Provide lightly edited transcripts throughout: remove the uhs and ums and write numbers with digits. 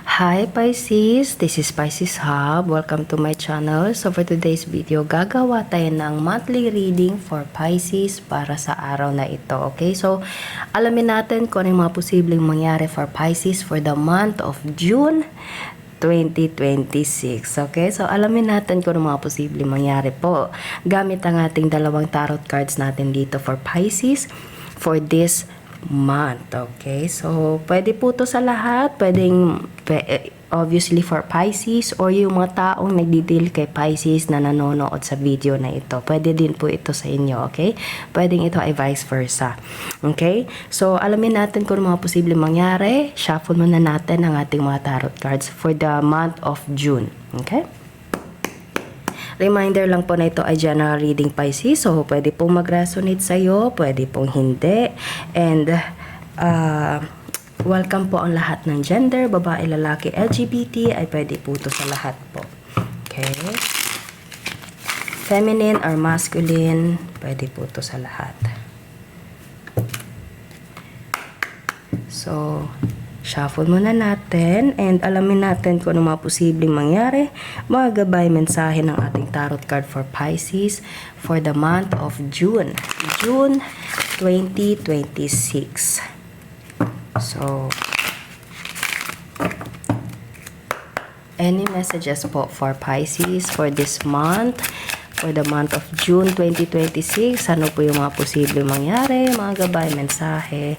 Hi Pisces, this is Pisces Hub. Welcome to my channel. So for today's video, gagawa tayo ng monthly reading for Pisces para sa araw na ito. Okay, so alamin natin kung ano yung mga posibleng mangyari for Pisces for the month of June 2026. Okay, so alamin natin kung ano mga posibleng mangyari po gamit ang ating dalawang tarot cards natin dito for Pisces for this month. Okay, so pwede po to sa lahat. Obviously for Pisces or yung mga taong nagdi-deal kay Pisces na nanonood sa video na ito. Pwede din po ito sa inyo. Okay, pwedeng ito ay vice versa. Okay, so alamin natin kung mga posibleng mangyari. Shuffle muna natin ang ating mga tarot cards for the month of June. Okay, reminder lang po na ito ay general reading Pisces. So, pwede pong mag-resonate sa'yo, pwede pong hindi. And, welcome po ang lahat ng gender, babae, lalaki, LGBT, ay pwede po ito sa lahat po. Okay? Feminine or masculine, pwede po ito sa lahat. So, shuffle muna natin and alamin natin kung ano mga posibleng mangyari, mga gabay mensahe ng ating tarot card for Pisces for the month of June 2026. So, any messages po for Pisces for this month, for the month of June 2026? Ano po yung mga posibleng mangyari, mga gabay mensahe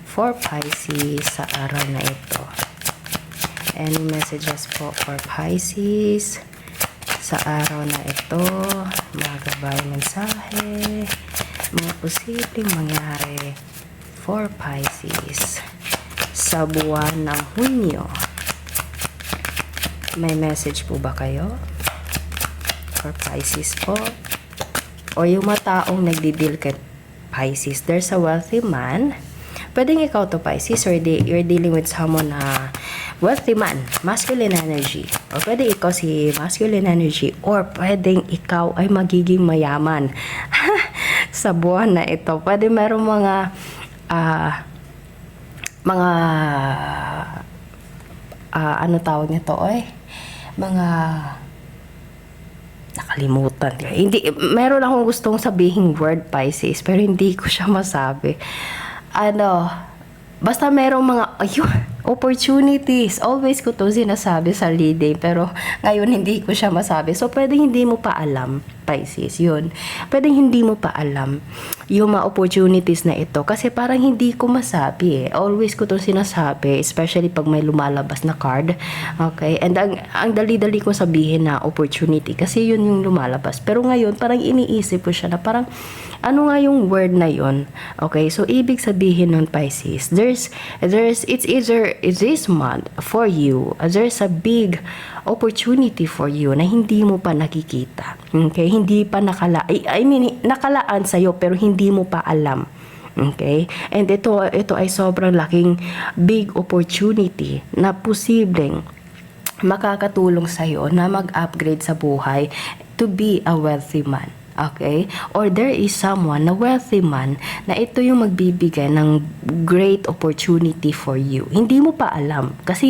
for Pisces sa araw na ito? Any messages po for Pisces sa araw na ito, mga gabay mensahe, mga posibleng mangyari for Pisces sa buwan ng Hunyo. May message po ba kayo for Pisces po? O yung mga taong nagdi-deal kay Pisces, there's a wealthy man. Pwedeng ikaw to Pisces or you're dealing with someone na wealthy man, masculine energy. O pwede ikaw si masculine energy or pwedeng ikaw ay magiging mayaman sa buwan na ito. Pwede merong ano tawag nito mga nakalimutan. Hindi, meron akong gustong sabihing word Pisces pero hindi ko siya masabi. Basta merong mga opportunities. Always ko to sinasabi sa reading pero ngayon hindi ko siya masabi. So pwedeng hindi mo pa alam, Pisces, yun. Pwedeng hindi mo pa alam yung mga opportunities na ito kasi parang hindi ko masabi. Always ko to sinasabi, especially pag may lumalabas na card. Okay? And ang dali-dali ko sabihin na opportunity kasi yun yung lumalabas. Pero ngayon parang iniisip ko siya na parang ano nga yung word na yun? Okay, so ibig sabihin nun Pisces, it's either this month for you, there's a big opportunity for you na hindi mo pa nakikita. Okay, hindi pa nakalaan sa'yo pero hindi mo pa alam. Okay, and ito ay sobrang laking big opportunity na posibleng makakatulong sa'yo na mag-upgrade sa buhay to be a wealthy man. Okay? Or there is someone na wealthy man na ito yung magbibigay ng great opportunity for you. Hindi mo pa alam. Kasi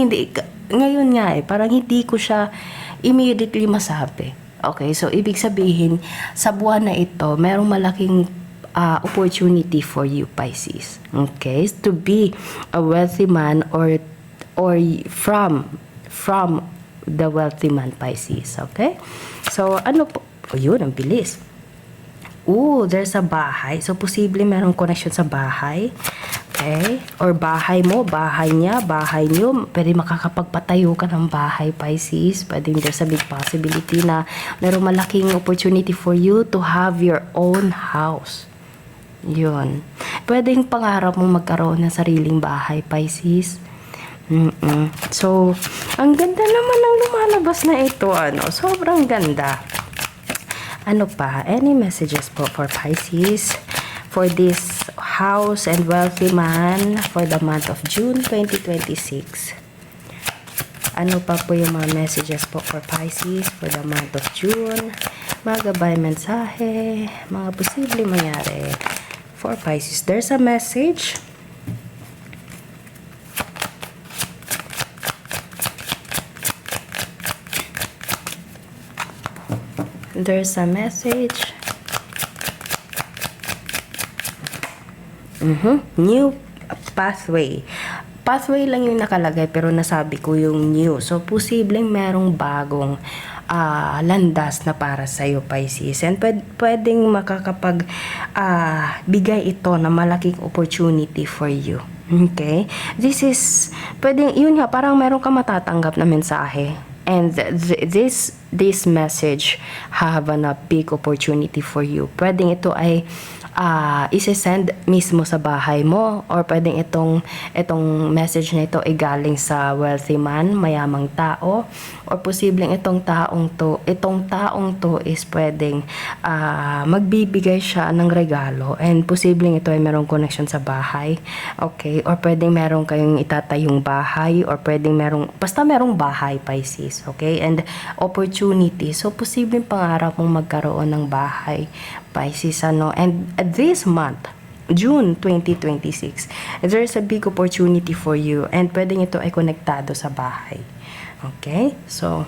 ngayon nga parang hindi ko siya immediately masabi. Okay? So, ibig sabihin, sa buwan na ito, merong malaking opportunity for you, Pisces. Okay? To be a wealthy man or from the wealthy man, Pisces. Okay? So, ano po? Yun, ang bilis. There's a bahay. So, posible merong connection sa bahay. Okay? Or bahay mo, bahay niya, bahay niyo. Pwede makakapagpatayo ka ng bahay, Pisces. Pwede there's a big possibility na merong malaking opportunity for you to have your own house. Yun. Pwedeng pangarap mo magkaroon ng sariling bahay, Pisces. So, ang ganda naman ng lumalabas na ito. Sobrang ganda. Ano pa? Any messages po for Pisces for this house and wealthy man for the month of June 2026? Ano pa po yung mga messages po for Pisces for the month of June? Mga gabay mensahe, mga posibleng mangyari for Pisces. There's a message There's a message. New pathway. Pathway lang yung nakalagay pero nasabi ko yung new. So, posibleng merong bagong landas na para sa'yo, Pisces. And pwedeng makakapag bigay ito na malaking opportunity for you. Okay? This is, pwedeng, yun nga, parang meron ka matatanggap na mensahe. And this message have a big opportunity for you. Pwedeng ito ay isi-send mismo sa bahay mo, or pwedeng itong message na ito ay galing sa wealthy man, mayamang tao, or posibleng itong taong to is pwedeng magbibigay siya ng regalo, and posibleng ito ay merong connection sa bahay. Okay? Or pwedeng meron kayong itatayong bahay, or pwedeng basta merong bahay, Pisces. Okay? And opportunity. So, posibleng pangarap mong magkaroon ng bahay, Pisces, and this month, June 2026, there's a big opportunity for you, and pwedeng ito ay konektado sa bahay. Okay? So,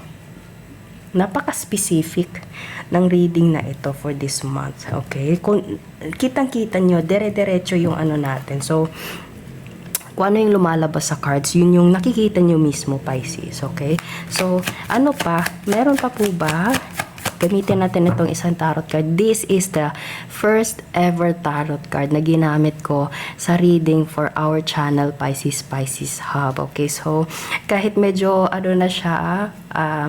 napaka-specific ng reading na ito for this month. Okay? Kung kitang-kita nyo, dire-diretso yung natin. So, kung ano yung lumalabas sa cards, yun yung nakikita nyo mismo, Pisces. Okay? So, meron pa po ba? Gamitin natin itong isang tarot card. This is the first ever tarot card na ginamit ko sa reading for our channel, Pisces Hub. Okay, so kahit medyo na siya,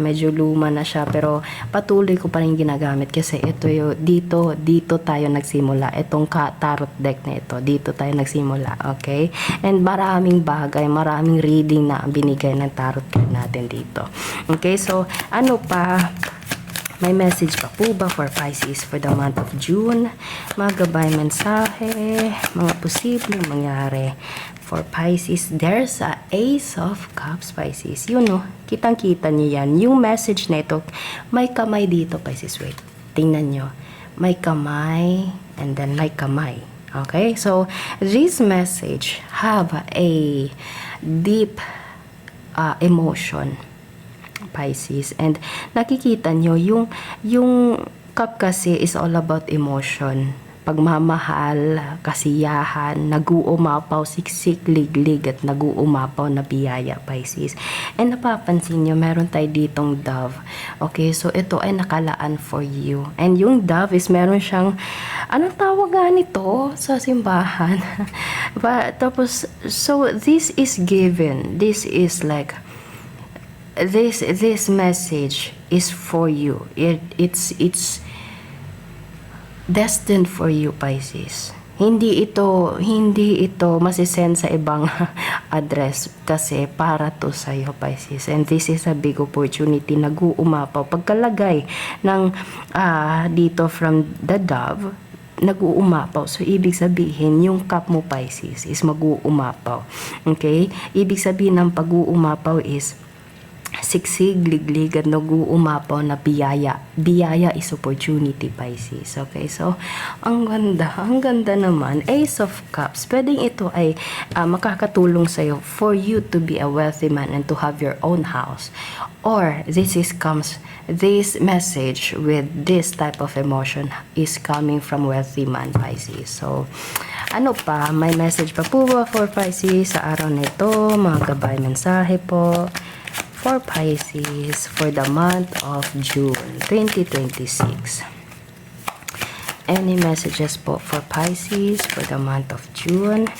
medyo luma na siya, pero patuloy ko pa rin ginagamit kasi ito dito tayo nagsimula. Itong tarot deck na ito, dito tayo nagsimula. Okay? And maraming bagay, maraming reading na binigay ng tarot card natin dito. Okay, so may message pa po ba for Pisces for the month of June? Mga gabay mensahe, mga posibleng mangyari for Pisces. There's a Ace of Cups, Pisces. Yun kitang-kita niyo yan. Yung message na ito, may kamay dito, Pisces. Wait, tingnan nyo. May kamay, and then may kamay. Okay? So, this message have a deep emotion, Pisces, and nakikita nyo yung cup kasi is all about emotion, pagmamahal, kasiyahan, nag-uumapaw, siksik, liglig, at nag-uumapaw na biyaya, Pisces. And napapansin nyo, meron tayo ditong dove. Okay, so ito ay nakalaan for you. And yung dove is meron siyang, anong tawag nga nito sa simbahan? Tapos, so this is given. This is like, this message is for you. It's destined for you, Pisces. Hindi ito masisend sa ibang address kasi para to sa iyo, Pisces. And this is a big opportunity. Nag-uumapaw pagkalagay ng dito from the dove, nag-uumapaw. So, ibig sabihin, yung cup mo, Pisces, is mag-uumapaw. Okay? Ibig sabihin ng pag-uumapaw is siksig, liglig, at nag-uumapaw na biyaya. Biyaya is opportunity, Pisces. Okay, so, ang ganda naman. Ace of Cups. Pwedeng ito ay makakatulong sa'yo for you to be a wealthy man and to have your own house. Or, this message with this type of emotion is coming from wealthy man, Pisces. So, may message pa po ba for Pisces sa araw nito? Mga gabay mensahe po for Pisces for the month of June 2026. Any messages po for Pisces for the month of June?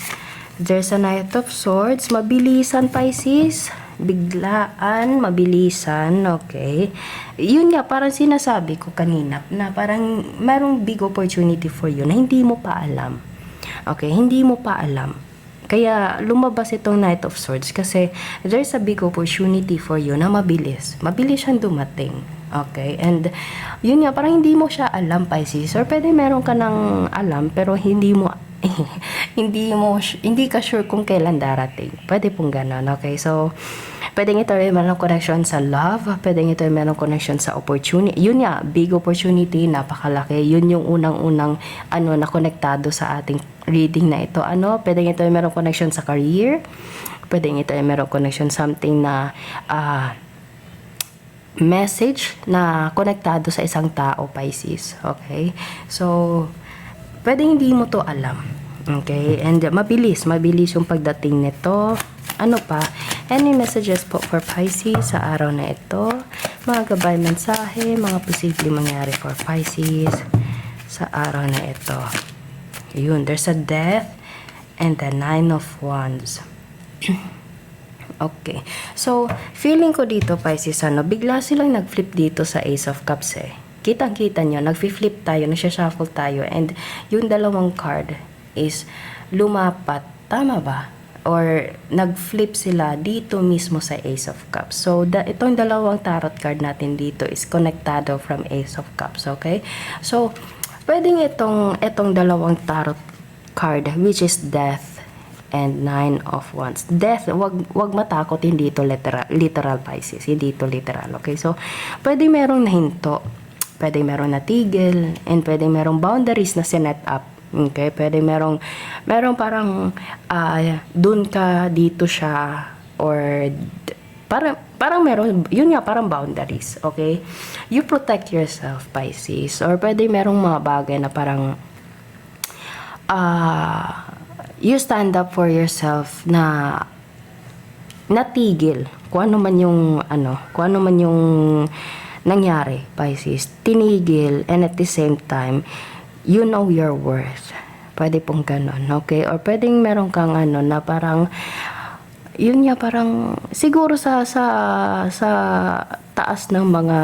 There's a Knight of Swords. Mabilisan, Pisces. Biglaan, mabilisan. Okay. Yun nga, parang sinasabi ko kanina na parang merong big opportunity for you na hindi mo pa alam. Okay, hindi mo pa alam. Kaya lumabas itong Knight of Swords kasi there's a big opportunity for you na mabilis. Mabilis siyang dumating. Okay? And yun nga, parang hindi mo siya alam, Pisces. Or pwede meron ka ng alam pero hindi ka sure kung kailan darating. Pwede pong ganon. Okay? So, pwedeng ito ay merong connection sa love. Pwedeng ito ay merong connection sa opportunity. Yun nga, big opportunity, napakalaki. Yun yung unang-unang na konektado sa ating reading na ito. Pwedeng ito ay merong connection sa career. Pwedeng ito ay merong connection something na message na konektado sa isang tao, Pisces. Okay? So, pwede hindi mo to alam. Okay? And mabilis yung pagdating nito. Ano pa? Any messages po for Pisces sa araw na ito? Mga gabay mensahe, mga posibleng mangyari for Pisces sa araw na ito. Yun, there's a death and the 9 of Wands. Okay. So, feeling ko dito, Pisces, bigla silang nag-flip dito sa Ace of Cups eh. Kitang-kita nyo, nag-flip tayo, nag-shuffle tayo, and yung dalawang card is lumapat. Tama ba? Or nag-flip sila dito mismo sa Ace of Cups. So, itong dalawang tarot card natin dito is konektado from Ace of Cups, okay? So, pwedeng itong dalawang tarot card, which is Death and 9 of Wands. Death, wag matakot, hindi ito literal Pisces, hindi ito literal, okay? So, pwede merong nahinto, pwede merong natigil, and pwede merong boundaries na sinet up, okay? Pwede merong parang, dun ka, dito siya, or parang meron, yun nga, parang boundaries, okay? You protect yourself, Pisces, or pwede merong mga bagay na parang, you stand up for yourself na natigil kung ano man yung nangyari, Pisces. Tinigil, and at the same time, you know your worth. Pwede pong ganon, okay? Or pwedeng meron kang na parang, yun nga, parang siguro sa taas ng mga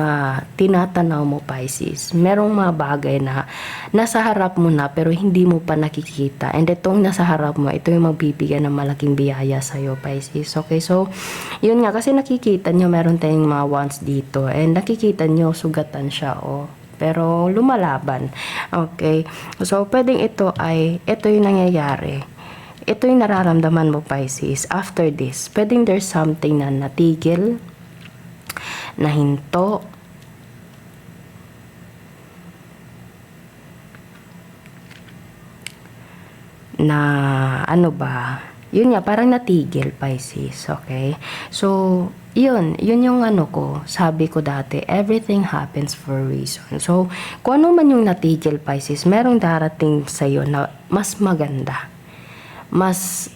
tinatanaw mo, Pisces, merong mga bagay na nasa harap mo na pero hindi mo pa nakikita, and itong nasa harap mo, ito yung magbibigay ng malaking biyaya sa'yo, Pisces. Okay, so yun nga, kasi nakikita nyo meron tayong mga wands dito, and nakikita nyo sugatan siya, pero lumalaban. Okay, so pwedeng ito yung nangyayari. Ito yung nararamdaman mo, Pisces. After this, pwedeng there's something na natigil, nahinto, na yun nga, parang natigil, Pisces, okay? So, yun yung ko, sabi ko dati, everything happens for a reason. So, kung ano man yung natigil, Pisces, merong darating sa'yo na mas maganda, mas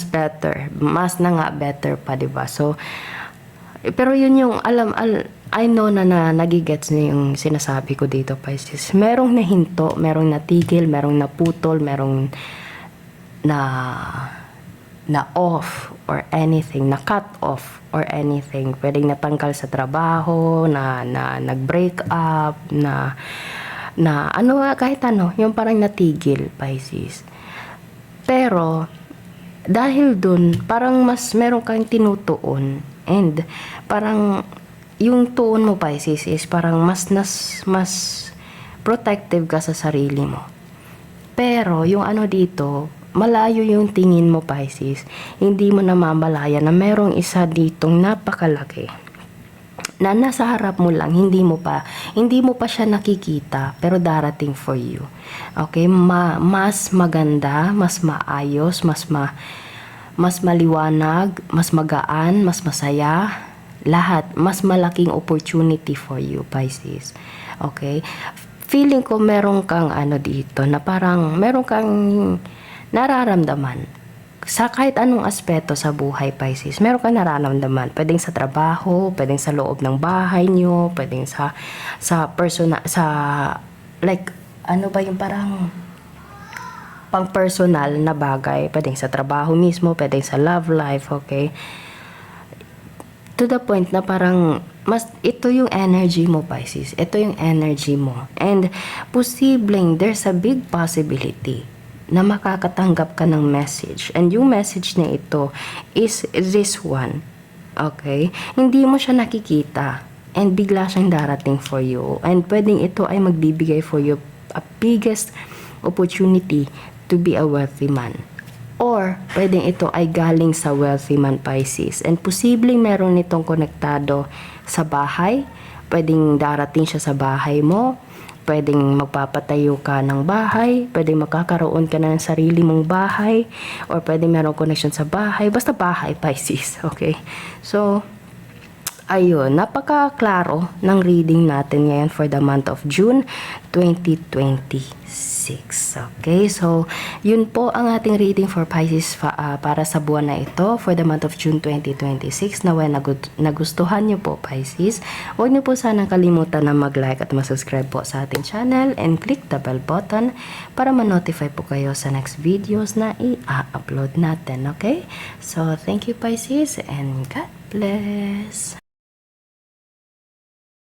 better, mas na nga better pa, diba? So, pero yun yung I know na nagigets niyo yung sinasabi ko dito, Pisces. Merong nahinto, merong natigil, merong naputol, merong na off or anything, na cut off or anything. Pwedeng natanggal sa trabaho, na nag-break up, na kahit yung parang natigil, Pisces. Pero dahil dun, parang mas meron kang tinutuon, and parang yung tuon mo, Pisces, is parang mas protective ka sa sarili mo. Pero yung dito, malayo yung tingin mo, Pisces. Hindi mo namamalaya na merong isa ditong napakalaki na nasa harap mo lang, hindi mo pa siya nakikita, pero darating for you. Okay, mas maganda, mas maayos, mas maliwanag, mas magaan, mas masaya, lahat, mas malaking opportunity for you, Pisces. Okay, feeling ko meron kang dito na parang meron kang nararamdaman sa kahit anong aspeto sa buhay, Pisces. Meron kang nararamdaman, pwedeng sa trabaho, pwedeng sa loob ng bahay nyo, pwedeng sa personal, like yung parang pang personal na bagay, pwedeng sa trabaho mismo, pwedeng sa love life, okay? To the point na parang ito yung energy mo, Pisces. Ito yung energy mo. And posibleng there's a big possibility na makakatanggap ka ng message. And yung message na ito is this one. Okay? Hindi mo siya nakikita. And bigla siyang darating for you. And pwedeng ito ay magbibigay for you a biggest opportunity to be a wealthy man. Or, pwedeng ito ay galing sa wealthy man, Pisces. And posibleng meron itong konektado sa bahay. Pwedeng darating siya sa bahay mo. Pwedeng magpapatayo ka ng bahay. Pwedeng magkakaroon ka na ng sarili mong bahay. Or pwedeng meron connection sa bahay. Basta bahay, Pisces. Okay? So, Ayun, napaka-klaro ng reading natin ngayon for the month of June 2026. Okay, so yun po ang ating reading for Pisces para sa buwan na ito for the month of June 2026. Naway nagustuhan nyo po, Pisces. Huwag nyo po sanang kalimutan na mag-like at mag-subscribe po sa ating channel and click the bell button para ma-notify po kayo sa next videos na i-upload natin. Okay, so thank you, Pisces, and God bless.